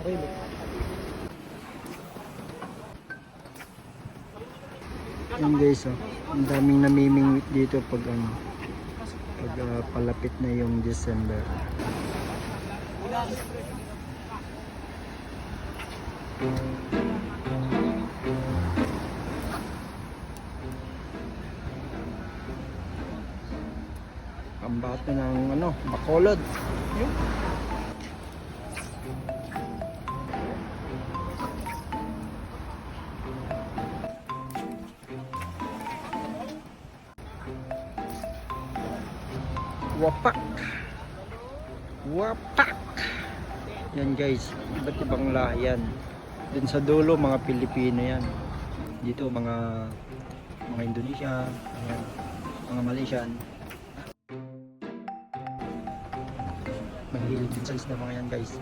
Yan guys, oh. Ang daming namimingwit dito pag ano, pag palapit na yung December. Pambato ng ano, Bacolod. Yun. Wapak. Wapak. Yan guys, iba't ibang lahi yan. Dun sa dulo mga Pilipino yan. Dito mga Indonesia, yan, mga Malaysian. Mahilig din sa isda mga yan guys.